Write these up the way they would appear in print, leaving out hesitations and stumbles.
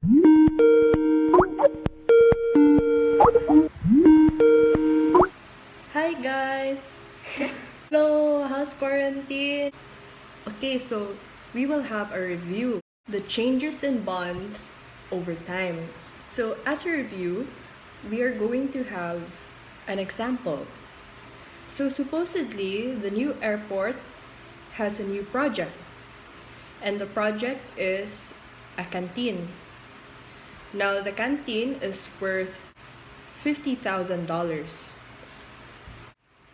Hi guys! Hello, how's quarantine? Okay, so we will have a review the changes in bonds over time. So as a review, we are going to have an example. So supposedly the new airport has a new project, and the project is a canteen. Now the canteen is worth $50,000.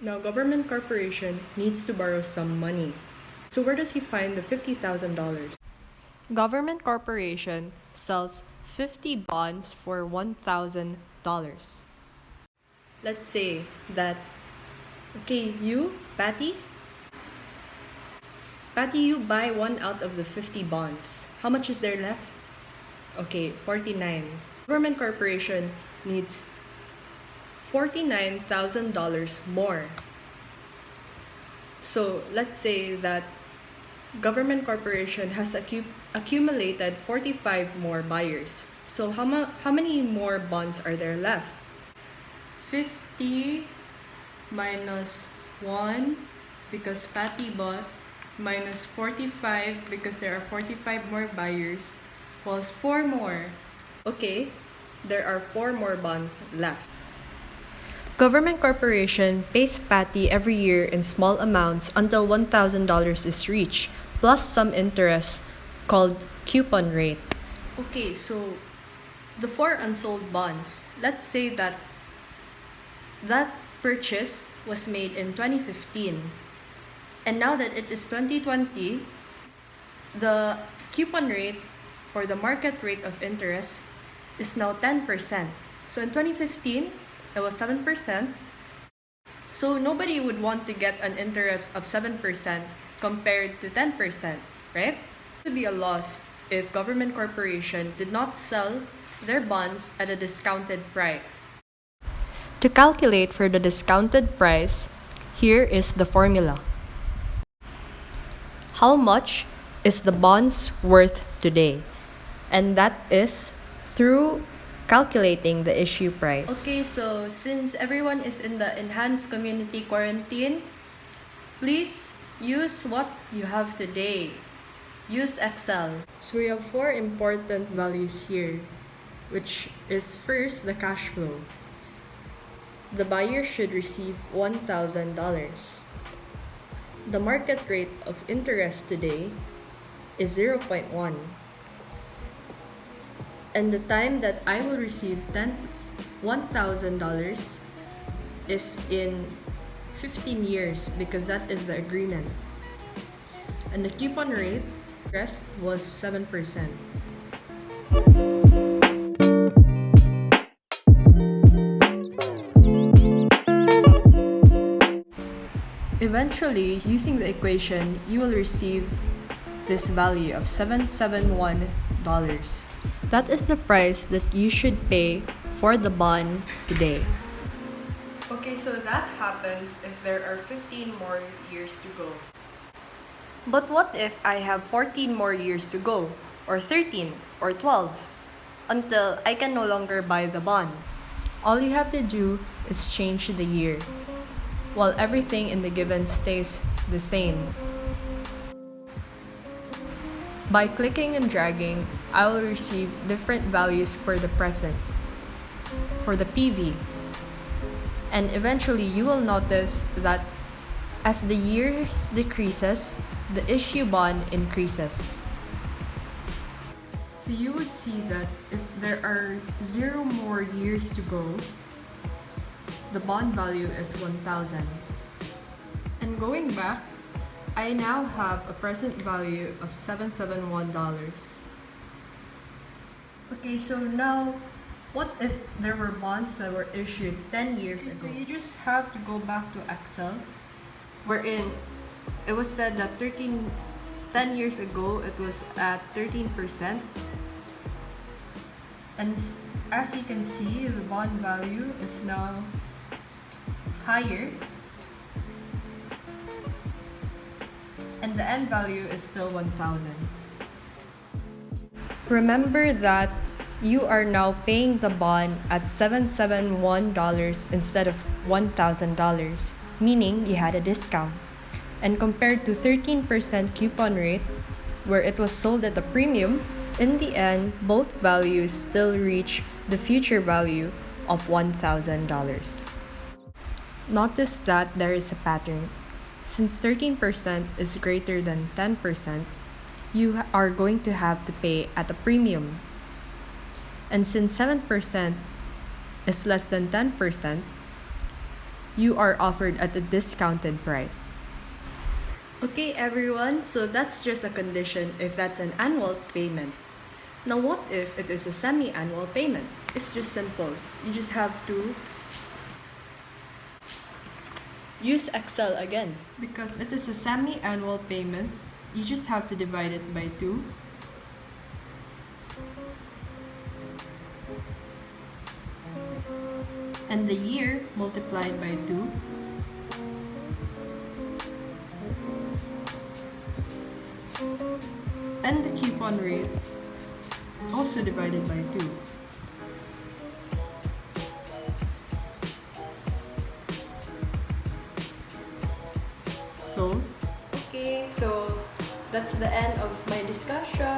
Now, government corporation needs to borrow some money. So where does he find the $50,000? Government corporation sells 50 bonds for $1,000. Let's say that, okay, Patty, you buy one out of the 50 bonds. How much is there left? Okay, 49. Government corporation needs $49,000 more. So let's say that government corporation has accumulated 45 more buyers. So how many more bonds are there left? 50 minus 1 because Patty bought minus 45 because there are 45 more buyers was 4 more. Okay, there are 4 more bonds left. Government corporation pays Patty every year in small amounts until $1,000 is reached, plus some interest called coupon rate. Okay, so the 4 unsold bonds, let's say that purchase was made in 2015. And now that it is 2020, the coupon rate or the market rate of interest is now 10%. So in 2015, it was 7%. So nobody would want to get an interest of 7% compared to 10%, right? It would be a loss if government corporation did not sell their bonds at a discounted price. To calculate for the discounted price, here is the formula. How much is the bonds worth today? And that is through calculating the issue price. Okay, so since everyone is in the enhanced community quarantine, please use what you have today. Use Excel. So we have 4 important values here, which is first the cash flow. The buyer should receive $1,000. The market rate of interest today is 0.1. And the time that I will receive $1,000 is in 15 years because that is the agreement. And the coupon rate interest was 7%. Eventually, using the equation, you will receive this value of $771. That is the price that you should pay for the bond today. Okay, so that happens if there are 15 more years to go. But what if I have 14 more years to go, or 13, or 12, until I can no longer buy the bond? All you have to do is change the year, while everything in the given stays the same. By clicking and dragging, I will receive different values for the present, for the PV. And eventually you will notice that as the years decreases, the issue bond increases. So you would see that if there are 0 more years to go, the bond value is 1,000. And going back, I now have a present value of $771. Okay, so now, what if there were bonds that were issued 10 years ago? So you just have to go back to Excel, wherein it was said that 10 years ago, it was at 13%. And as you can see, the bond value is now higher. And the end value is still 1,000. Remember that You are now paying the bond at $771 instead of $1,000, meaning you had a discount. And compared to 13% coupon rate, where it was sold at a premium, in the end, both values still reach the future value of $1,000. Notice that there is a pattern. Since 13% is greater than 10%, you are going to have to pay at a premium. And since 7% is less than 10%, you are offered at a discounted price. Okay, everyone, so that's just a condition if that's an annual payment. Now, what if it is a semi-annual payment? It's just simple. You just have to use Excel again. Because it is a semi-annual payment, you just have to divide it by 2. And the year multiplied by 2. And the coupon rate also divided by 2. So, okay, so that's the end of my discussion.